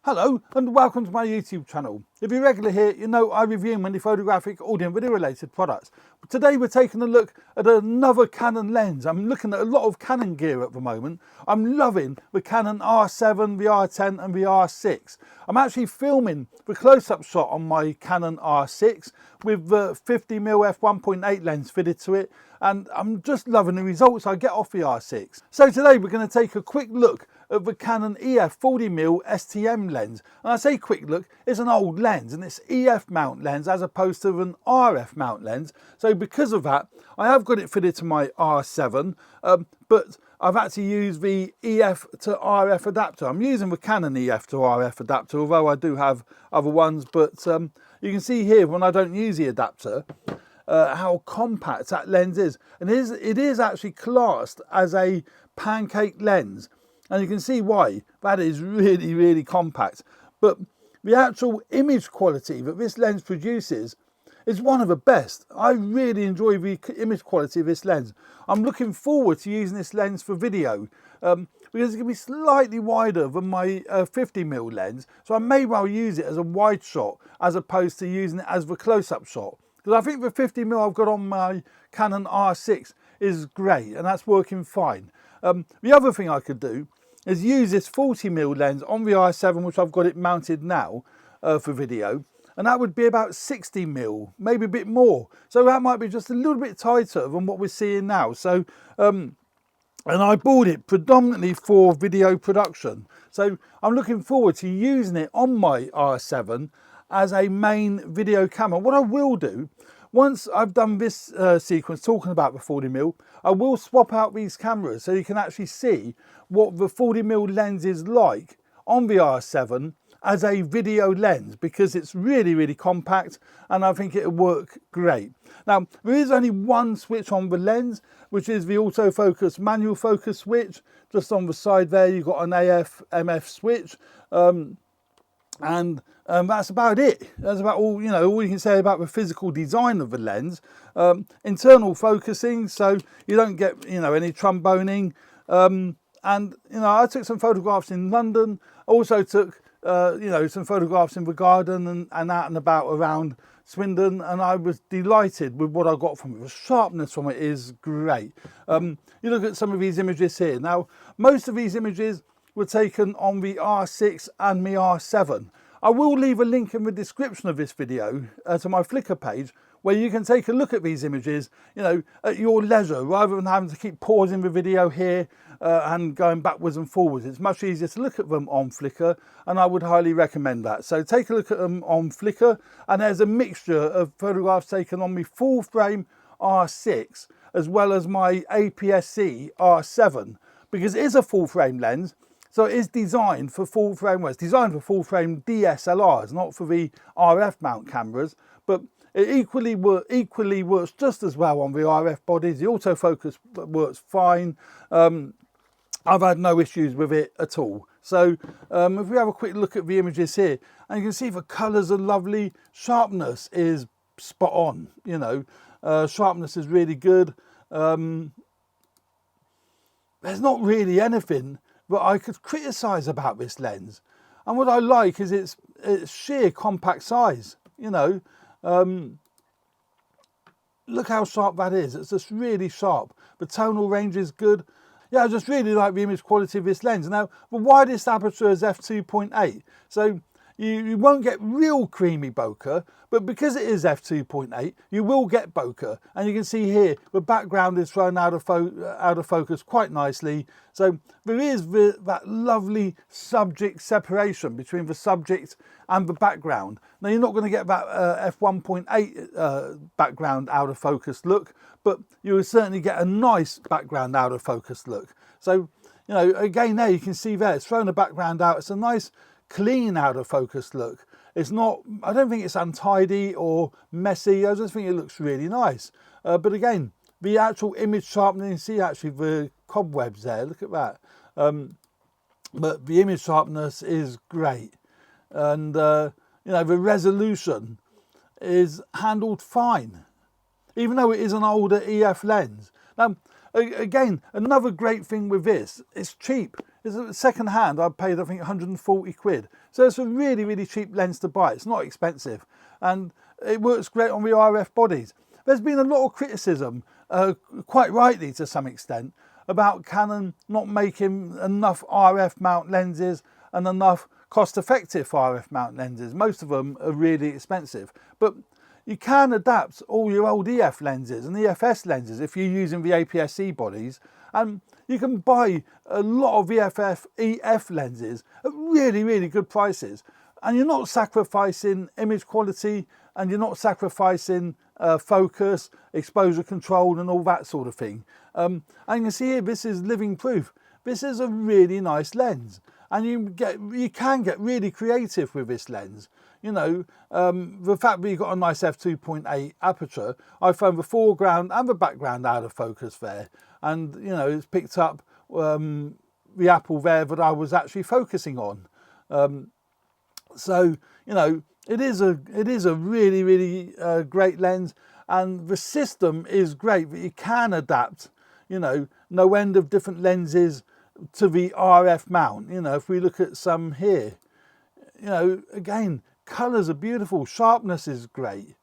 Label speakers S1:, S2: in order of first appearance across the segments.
S1: Hello and welcome to my YouTube channel. If you're regular here, you know I review many photographic, audio and video related products. But today we're taking a look at another Canon lens. I'm looking at a lot of Canon gear at the moment. I'm loving the Canon R7, the R10 and the R6. I'm actually filming the close-up shot on my Canon R6 with the 50mm f1.8 lens fitted to it, and I'm just loving the results I get off the R6. So today we're going to take a quick look at the Canon EF 40mm STM lens. And I say quick look, it's an old lens and it's EF mount lens as opposed to an RF mount lens. So because of that, I have got it fitted to my R7, but I've had to use the EF to RF adapter. I'm using the Canon EF to RF adapter, although I do have other ones, but you can see here when I don't use the adapter, how compact that lens is. And it is actually classed as a pancake lens. And you can see why. That is really, really compact. But the actual image quality that this lens produces is one of the best. I really enjoy the image quality of this lens. I'm looking forward to using this lens for video because it's going to be slightly wider than my 50mm lens. So I may well use it as a wide shot as opposed to using it as the close-up shot. Because I think the 50mm I've got on my Canon R6 is great and that's working fine. The other thing I could do is use this 40mm lens on the R7, which I've got it mounted now for video, and that would be about 60mm, maybe a bit more. So that might be just a little bit tighter than what we're seeing now. So, and I bought it predominantly for video production. So I'm looking forward to using it on my R7 as a main video camera. What I will do, once I've done this sequence talking about the 40mm, I will swap out these cameras so you can actually see what the 40mm lens is like on the R7 as a video lens, because it's really, really compact and I think it'll work great. Now, there is only one switch on the lens, which is the autofocus manual focus switch. Just on the side there, you've got an AF, MF switch. And that's about it. That's about all, you know, all you can say about the physical design of the lens. Internal focusing, so you don't get, you know, any tromboning. And, you know, I took some photographs in London. Also took, you know, some photographs in the garden and out and about around Swindon. And I was delighted with what I got from it. The sharpness from it is great. You look at some of these images here. Now, most of these images were taken on the R6 and the R7. I will leave a link in the description of this video to my Flickr page where you can take a look at these images, you know, at your leisure, rather than having to keep pausing the video here and going backwards and forwards. It's much easier to look at them on Flickr, and I would highly recommend that. So take a look at them on Flickr, and there's a mixture of photographs taken on my full frame R6 as well as my aps-c R7, because it is a full frame lens. So it is designed for full frame, well, it's designed for full frame DSLRs, not for the RF mount cameras, but it equally works just as well on the RF bodies. The autofocus works fine. I've had no issues with it at all. So if we have a quick look at the images here, and you can see the colours are lovely. Sharpness is spot on, you know. Sharpness is really good. There's not really anything that I could criticise about this lens. And what I like is its sheer compact size, you know. Look how sharp that is. It's just really sharp. The tonal range is good. Yeah, I just really like the image quality of this lens. Now, the widest aperture is f2.8. So you won't get real creamy bokeh, but because it is f2.8, you will get bokeh. And you can see here, the background is thrown out of focus quite nicely. So there is that lovely subject separation between the subject and the background. Now, you're not going to get that f1.8 background out of focus look, but you will certainly get a nice background out of focus look. So, you know, again, there you can see there, it's thrown the background out. It's a nice clean out of focus look. It's not, I don't think it's untidy or messy. I just think it looks really nice. But again, the actual image sharpening, you see actually the cobwebs there, look at that. But the image sharpness is great. And, you know, the resolution is handled fine, even though it is an older EF lens. Now, Again, another great thing with this, it's cheap. It's second hand. I paid, I think, 140 quid. So it's a really, really cheap lens to buy. It's not expensive. And it works great on the RF bodies. There's been a lot of criticism, quite rightly to some extent, about Canon not making enough RF mount lenses and enough cost-effective RF mount lenses. Most of them are really expensive. But you can adapt all your old EF lenses and EFS lenses if you're using the aps-c bodies, and you can buy a lot of EF lenses at really, really good prices, and you're not sacrificing image quality, and you're not sacrificing focus, exposure control and all that sort of thing. And you can see here, this is living proof. This is a really nice lens, and you can get really creative with this lens. You know, the fact that you've got a nice f2.8 aperture, I found the foreground and the background out of focus there. And, you know, it's picked up the apple there that I was actually focusing on. So, you know, it is a really, really great lens. And the system is great that you can adapt, you know, no end of different lenses to the RF mount. You know, if we look at some here, you know, again, colours are beautiful, sharpness is great,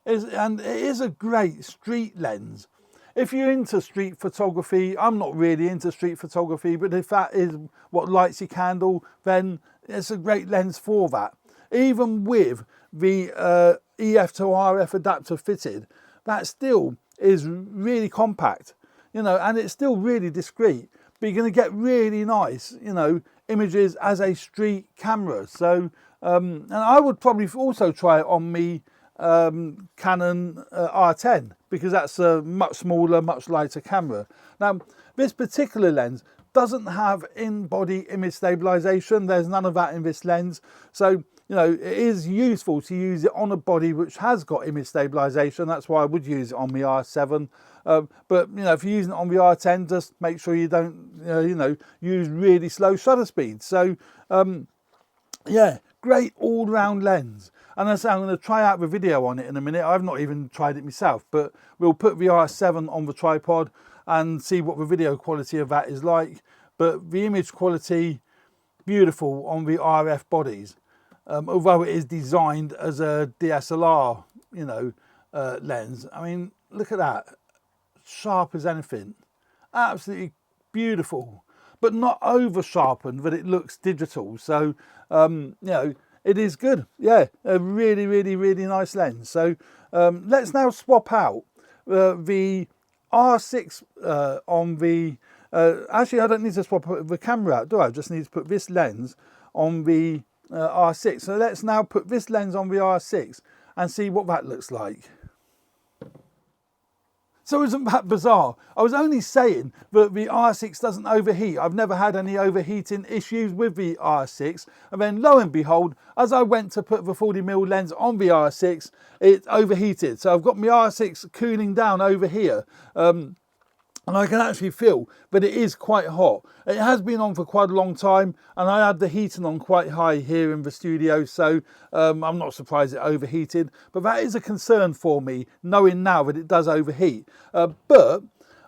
S1: and it is a great street lens. If you're into street photography, I'm not really into street photography, but if that is what lights your candle, then it's a great lens for that. Even with the EF to RF adapter fitted, that still is really compact, you know, and it's still really discreet, but you're going to get really nice, you know, images as a street camera. So and I would probably also try it on me Canon R7, because that's a much smaller, much lighter camera. Now, this particular lens doesn't have in-body image stabilization. There's none of that in this lens. So, you know, it is useful to use it on a body which has got image stabilization. That's why I would use it on the R7. But, you know, if you're using it on the R10, just make sure you don't, you know, use really slow shutter speeds. So, yeah, great all-round lens. And as I say, I'm going to try out the video on it in a minute. I've not even tried it myself, but we'll put the R7 on the tripod and see what the video quality of that is like. But the image quality, beautiful on the RF bodies. Although it is designed as a DSLR, you know, lens. I mean, look at that. Sharp as anything. Absolutely beautiful. But not over sharpened that it looks digital. So, you know, it is good. Yeah, a really, really, really nice lens. So let's now swap out the R6 on the, actually I don't need to swap the camera out, do I? I just need to put this lens on the R6. So let's now put this lens on the R6 and see what that looks like. So isn't that bizarre? I was only saying that the R6 doesn't overheat. I've never had any overheating issues with the R6. And then lo and behold, as I went to put the 40mm lens on the R6, it overheated. So I've got my R6 cooling down over here. And I can actually feel that it is quite hot. It has been on for quite a long time, and I had the heating on quite high here in the studio, so I'm not surprised it overheated. But that is a concern for me, knowing now that it does overheat. But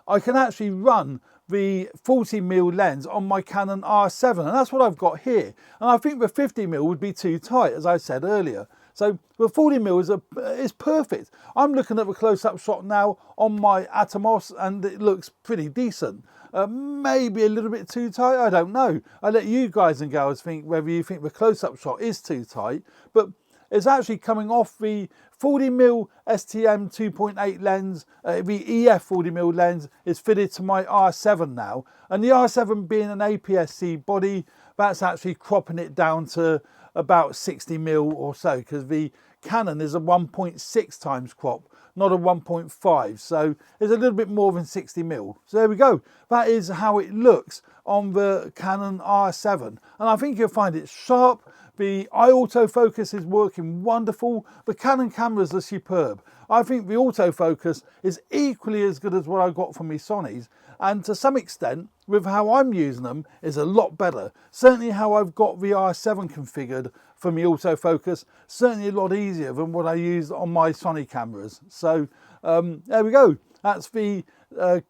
S1: I can actually run the 40mm lens on my Canon R7, and that's what I've got here. And I think the 50mm would be too tight, as I said earlier. So the 40mm is perfect. I'm looking at the close-up shot now on my Atomos, and it looks pretty decent. Maybe a little bit too tight, I don't know. I'll let you guys and girls think whether you think the close-up shot is too tight, but it's actually coming off the 40mm STM 2.8 lens. The EF 40mm lens is fitted to my R7 now, and the R7 being an aps-c body, that's actually cropping it down to about 60mm or so, because the Canon is a 1.6 times crop, not a 1.5, so it's a little bit more than 60mm. So there we go. That is how it looks on the Canon R7, and I think you'll find it sharp. The eye autofocus is working wonderful. The Canon cameras are superb. I think the autofocus is equally as good as what I got from my Sonys, and to some extent, with how I'm using them, is a lot better. Certainly how I've got the R7 configured for my autofocus, certainly a lot easier than what I used on my Sony cameras. So there we go. That's the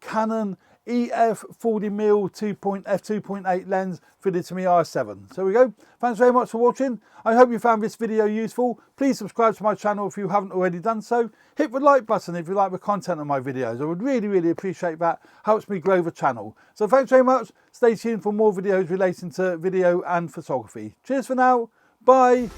S1: Canon EF 40mm f2.8 lens fitted to my R7. So there we go. Thanks very much for watching. I hope you found this video useful. Please subscribe to my channel if you haven't already done so. Hit the like button if you like the content of my videos. I would really appreciate that. Helps me grow the channel. So thanks very much. Stay tuned for more videos relating to video and photography. Cheers for now. Bye.